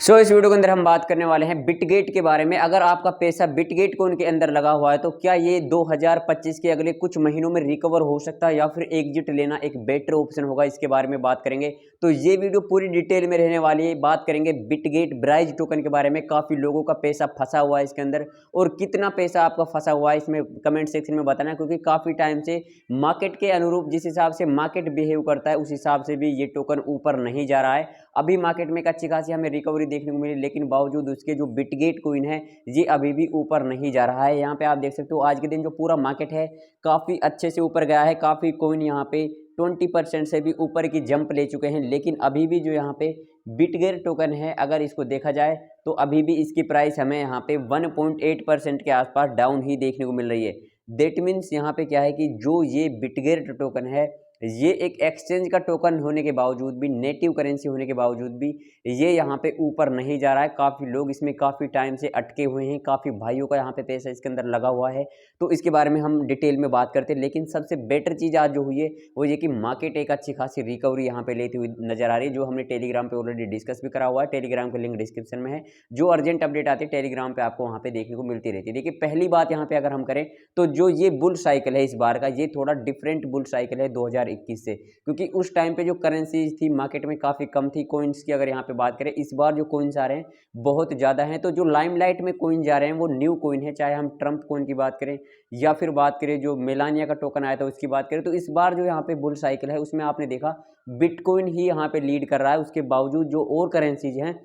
इस वीडियो के अंदर हम बात करने वाले हैं बिटगेट के बारे में। अगर आपका पैसा बिटगेट कोइन के अंदर लगा हुआ है तो क्या ये 2025 के अगले कुछ महीनों में रिकवर हो सकता है या फिर एग्जिट लेना एक बेटर ऑप्शन होगा, इसके बारे में बात करेंगे। तो ये वीडियो पूरी डिटेल में रहने वाली है। बात करेंगे बिटगेट ब्राइज टोकन के बारे में। काफ़ी लोगों का पैसा फंसा हुआ है इसके अंदर, और कितना पैसा आपका फंसा हुआ है इसमें कमेंट सेक्शन में बताना, क्योंकि काफ़ी टाइम से मार्केट के अनुरूप जिस हिसाब से मार्केट बिहेव करता है उस हिसाब से भी ये टोकन ऊपर नहीं जा रहा है। अभी मार्केट में एक अच्छी खासी हमें रिकवरी देखने को मिली, लेकिन बावजूद उसके जो बिटगेट कोइन है ये अभी भी ऊपर नहीं जा रहा है। यहाँ पे आप देख सकते हो आज के दिन जो पूरा मार्केट है काफ़ी अच्छे से ऊपर गया है। काफ़ी कोइन यहाँ पे 20% से भी ऊपर की जंप ले चुके हैं, लेकिन अभी भी जो यहाँ पे बिटगेट टोकन है अगर इसको देखा जाए तो अभी भी इसकी प्राइस हमें यहाँ पे 1.8% के आसपास डाउन ही देखने को मिल रही है। दैट मीन्स यहाँ पे क्या है कि जो ये बिटगेट टोकन है ये एक एक्सचेंज का टोकन होने के बावजूद भी, नेटिव करेंसी होने के बावजूद भी ये यहाँ पे ऊपर नहीं जा रहा है। काफ़ी लोग इसमें काफ़ी टाइम से अटके हुए हैं, काफ़ी भाइयों का यहाँ पे पैसा इसके अंदर लगा हुआ है। तो इसके बारे में हम डिटेल में बात करते हैं, लेकिन सबसे बेटर चीज़ आज जो हुई है वो ये कि मार्केट एक अच्छी खासी रिकवरी यहाँ पे लेती हुई नजर आ रही है, जो हमने टेलीग्राम पे ऑलरेडी डिस्कस भी करा हुआ है। टेलीग्राम का लिंक डिस्क्रिप्शन में है। जो अर्जेंट अपडेट आती है टेलीग्राम पे आपको वहाँ पे देखने को मिलती रहती है। देखिए पहली बात यहाँ पे अगर हम करें तो जो ये बुल साइकिल है इस बार का, ये थोड़ा डिफरेंट बुल साइकिल है 2021 से, क्योंकि उस टाइम पे जो करेंसीज थी मार्केट में काफ़ी कम थी। कोइंस की अगर यहाँ पे बात करें, इस बार जो कोइंस आ रहे हैं बहुत ज़्यादा हैं। तो जो लाइमलाइट में कोइन जा रहे हैं वो न्यू कोइन है, चाहे हम ट्रम्प कोइन की बात करें या फिर बात करें जो मेलानिया का टोकन आया था उसकी बात करें। तो इस बार जो यहाँ पे बुल साइकिल है उसमें आपने देखा बिटकॉइन ही यहाँ पे लीड कर रहा है। उसके बावजूद जो और करेंसीज हैं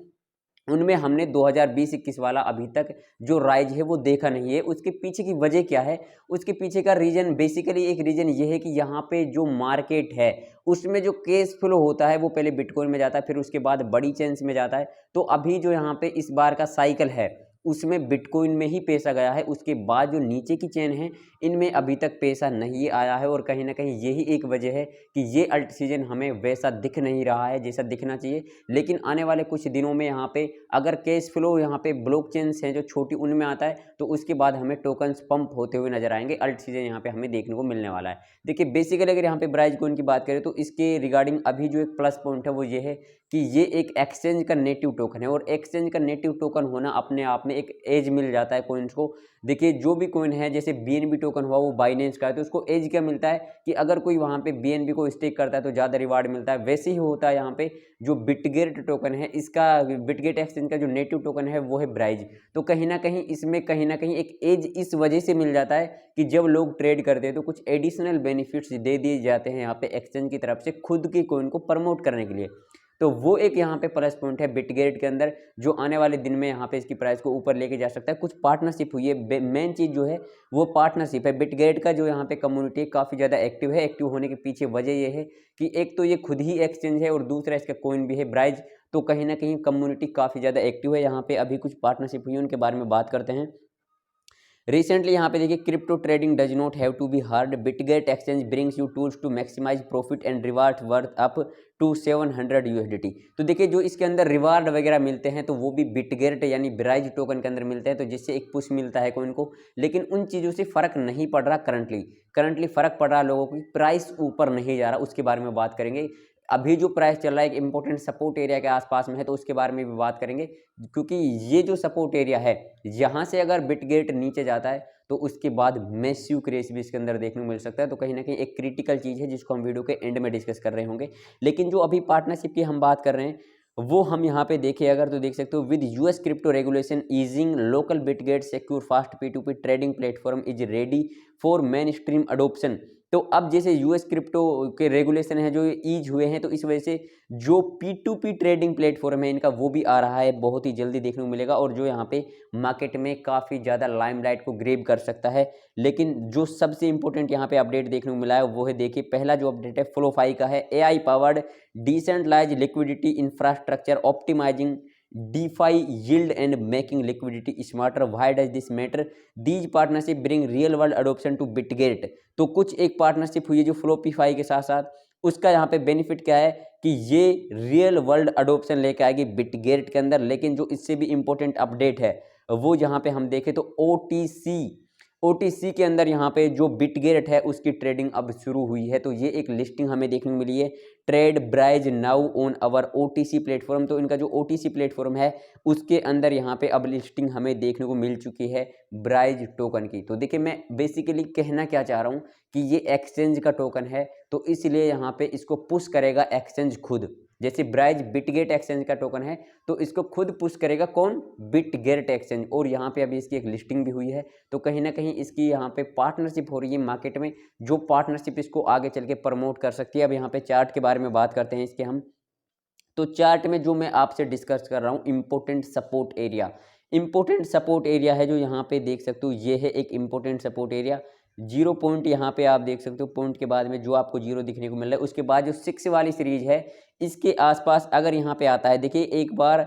उनमें हमने 2020-21 वाला अभी तक जो राइज है वो देखा नहीं है। उसके पीछे की वजह क्या है? उसके पीछे का रीजन बेसिकली एक रीजन ये है कि यहाँ पे जो मार्केट है उसमें जो कैश फ्लो होता है वो पहले बिटकॉइन में जाता है, फिर उसके बाद बड़ी चेन्स में जाता है। तो अभी जो यहाँ पे इस बार का साइकिल है उसमें बिटकॉइन में ही पैसा गया है। उसके बाद जो नीचे की चेन है इनमें अभी तक पैसा नहीं आया है, और कहीं ना कहीं यही एक वजह है कि ये अल्ट सीजन हमें वैसा दिख नहीं रहा है जैसा दिखना चाहिए। लेकिन आने वाले कुछ दिनों में यहाँ पे अगर कैश फ्लो यहाँ पे ब्लॉक चेन्स हैं जो छोटी उनमें आता है तो उसके बाद हमें टोकन्स पंप होते हुए नजर आएंगे। अल्ट सीजन यहाँ पे हमें देखने को मिलने वाला है। देखिए बेसिकली अगर यहाँ पे ब्राइज कोइन की बात करें तो इसके रिगार्डिंग अभी जो एक प्लस पॉइंट है वो ये है कि ये एक एक्सचेंज का नेटिव टोकन है, और एक्सचेंज का नेटिव टोकन होना अपने आप में एक एज मिल जाता है कोइंस को। देखिए जो भी कोइन है जैसे बीएनबी टोकन हुआ वो बाइनेंस का है, तो उसको एज क्या मिलता है कि अगर कोई वहाँ पे बीएनबी को स्टेक करता है तो ज़्यादा रिवार्ड मिलता है। वैसे ही होता है यहाँ पे जो बिटगेट टोकन है, इसका बिटगेट एक्सचेंज का जो नेटिव टोकन है वो है ब्राइज। तो कहीं ना कहीं इसमें कहीं ना कहीं एक एज इस वजह से मिल जाता है कि जब लोग ट्रेड करते हैं तो कुछ एडिशनल बेनिफिट्स दे दिए जाते हैं यहाँ पे एक्सचेंज की तरफ से खुद की कोइन को प्रमोट करने के लिए। तो वो एक यहाँ पे प्लस पॉइंट है बिटगेट के अंदर, जो आने वाले दिन में यहाँ पे इसकी प्राइस को ऊपर लेके जा सकता है। कुछ पार्टनरशिप हुई है, मेन चीज़ जो है वो पार्टनरशिप है। बिटगेट का जो यहाँ पे कम्युनिटी काफ़ी ज़्यादा एक्टिव है। एक्टिव होने के पीछे वजह ये है कि एक तो ये खुद ही एक्सचेंज है और दूसरा इसका कोइन भी है ब्राइज। तो कहीं ना कहीं कम्युनिटी काफ़ी ज़्यादा एक्टिव है। यहाँ पे अभी कुछ पार्टनरशिप हुई है उनके बारे में बात करते हैं। रिसेंटली यहाँ पे देखिए crypto trading does not have to be hard, Bitget exchange brings you tools to maximise profit and reward worth up to 700 USDT. तो देखिए जो इसके अंदर रिवार्ड वगैरह मिलते हैं तो वो भी बिटगेट यानी ब्राइज टोकन के अंदर मिलते हैं, तो जिससे एक पुश मिलता है कोइन को। लेकिन उन चीज़ों से फ़र्क नहीं पड़ रहा करंटली फ़र्क पड़ रहा है लोगों की, प्राइस ऊपर नहीं जा रहा। उसके बारे में बात करेंगे। अभी जो प्राइस चल रहा है एक इंपॉर्टेंट सपोर्ट एरिया के आसपास में है, तो उसके बारे में भी बात करेंगे, क्योंकि ये जो सपोर्ट एरिया है यहाँ से अगर बिटगेट नीचे जाता है तो उसके बाद मैसिव क्रेश भी इसके अंदर देखने को मिल सकता है। तो कहीं ना कहीं एक क्रिटिकल चीज़ है जिसको हम वीडियो के एंड में डिस्कस कर रहे होंगे। लेकिन जो अभी पार्टनरशिप की हम बात कर रहे हैं वो हम यहाँ पे देखें अगर तो देख सकते हो, with US crypto regulation easing local Bitget secure fast P2P trading platform is ready for main stream adoption. तो अब जैसे यूएस क्रिप्टो के रेगुलेशन है जो ईज हुए हैं, तो इस वजह से जो P2P ट्रेडिंग प्लेटफॉर्म है इनका वो भी आ रहा है, बहुत ही जल्दी देखने को मिलेगा, और जो यहाँ पे मार्केट में काफ़ी ज़्यादा लाइमलाइट को ग्रेब कर सकता है। लेकिन जो सबसे इंपॉर्टेंट यहाँ पे अपडेट देखने को मिला है वो है, देखिए पहला जो अपडेट है फ्लोफाई का है, AI powered decentralised liquidity infrastructure optimising DeFi yield and making liquidity smarter. Why does this matter? These partnership bring real world adoption to Bitgate. तो कुछ एक पार्टनरशिप हुई है जो फ्लोपीफाई के साथ साथ, उसका यहाँ पे बेनिफिट क्या है कि ये रियल वर्ल्ड अडोप्शन लेके आएगी बिटगेट के अंदर। लेकिन जो इससे भी इम्पोर्टेंट अपडेट है वो यहाँ पे हम देखें तो OTC ओटीसी के अंदर यहाँ पे जो बिटगेट है उसकी ट्रेडिंग अब शुरू हुई है, तो ये एक लिस्टिंग हमें देखने को मिली है, trade Brise now on our OTC platform. तो इनका जो ओटीसी प्लेटफॉर्म है उसके अंदर यहाँ पे अब लिस्टिंग हमें देखने को मिल चुकी है ब्राइज टोकन की। तो देखिए मैं बेसिकली कहना क्या चाह रहा हूँ कि ये एक्सचेंज का टोकन है, तो इसलिए यहाँ पे इसको पुश करेगा एक्सचेंज खुद। जैसे ब्राइज बिटगेट एक्सचेंज का टोकन है तो इसको खुद पुश करेगा कौन, बिटगेट एक्सचेंज। और यहाँ पे अभी इसकी एक लिस्टिंग भी हुई है, तो कहीं ना कहीं इसकी यहाँ पे पार्टनरशिप हो रही है मार्केट में, जो पार्टनरशिप इसको आगे चल के प्रमोट कर सकती है। अब यहाँ पे चार्ट के बारे में बात करते हैं इसके हम। तो चार्ट में जो मैं आपसे डिस्कस कर रहा हूँ important support area, important support area है जो यहाँ पे देख सकते हो, ये है एक इंपॉर्टेंट सपोर्ट एरिया। 0 पॉइंट यहाँ पे आप देख सकते हो, पॉइंट के बाद में जो आपको 0 दिखने को मिल रहा है, उसके बाद जो 6 वाली सीरीज है इसके आसपास अगर यहाँ पे आता है, देखिए एक बार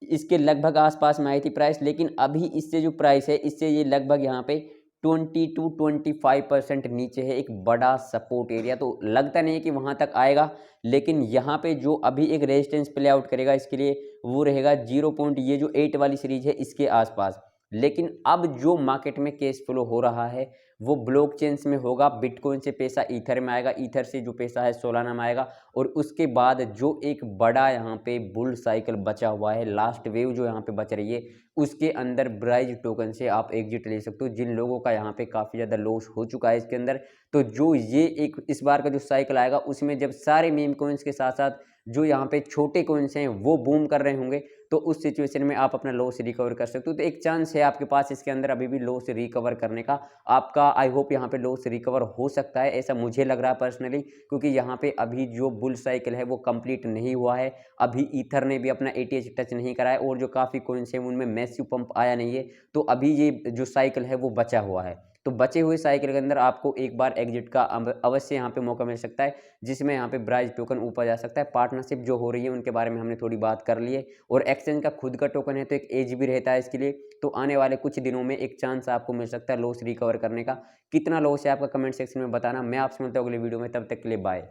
इसके लगभग आसपास में आई थी प्राइस, लेकिन अभी इससे जो प्राइस है इससे ये लगभग यहाँ पे 20 to 25% नीचे है, एक बड़ा सपोर्ट एरिया। तो लगता नहीं है कि वहाँ तक आएगा, लेकिन यहाँ पे जो अभी एक रेजिस्टेंस प्ले आउट करेगा इसके लिए वो रहेगा 0 पॉइंट, ये जो 8 वाली सीरीज है इसके आसपास। लेकिन अब जो मार्केट में कैश फ्लो हो रहा है वो ब्लॉकचेन्स में होगा, बिटकॉइन से पैसा ईथर में आएगा, ईथर से जो पैसा है सोलाना में आएगा, और उसके बाद जो एक बड़ा यहाँ पे बुल साइकिल बचा हुआ है, लास्ट वेव जो यहाँ पे बच रही है, उसके अंदर ब्राइज टोकन से आप एग्जिट ले सकते हो। जिन लोगों का यहाँ पे काफ़ी ज़्यादा लॉस हो चुका है इसके अंदर, तो जो ये एक इस बार का जो साइकिल आएगा उसमें जब सारे मीम कॉइन्स के साथ साथ जो यहाँ पे छोटे कॉइन्स हैं वो बूम कर रहे होंगे, तो उस सिचुएशन में आप अपना लॉस रिकवर कर सकते हो। तो एक चांस है आपके पास इसके अंदर अभी भी लॉस रिकवर करने का, आपका आई होप यहाँ पे लॉस रिकवर हो सकता है, ऐसा मुझे लग रहा है पर्सनली, क्योंकि यहाँ पे अभी जो बुल साइकिल है वो कंप्लीट नहीं हुआ है, अभी ईथर ने भी अपना एटीएच टच नहीं करा है, और जो काफ़ी कॉइन्स हैं उनमें मैसिव पंप आया नहीं है, तो अभी ये जो साइकिल है वो बचा हुआ है। तो बचे हुए साइकिल के अंदर आपको एक बार एग्जिट का अवश्य यहाँ पे मौका मिल सकता है, जिसमें यहाँ पे ब्राइज टोकन ऊपर जा सकता है। पार्टनरशिप जो हो रही है उनके बारे में हमने थोड़ी बात कर ली है, और एक्सचेंज का खुद का टोकन है तो एक एज भी रहता है इसके लिए, तो आने वाले कुछ दिनों में एक चांस आपको मिल सकता है लॉस रिकवर करने का। कितना लॉस है आपका कमेंट सेक्शन में बताना। मैं आपसे मिलता हूँ अगले वीडियो में, तब तक के लिए बाय।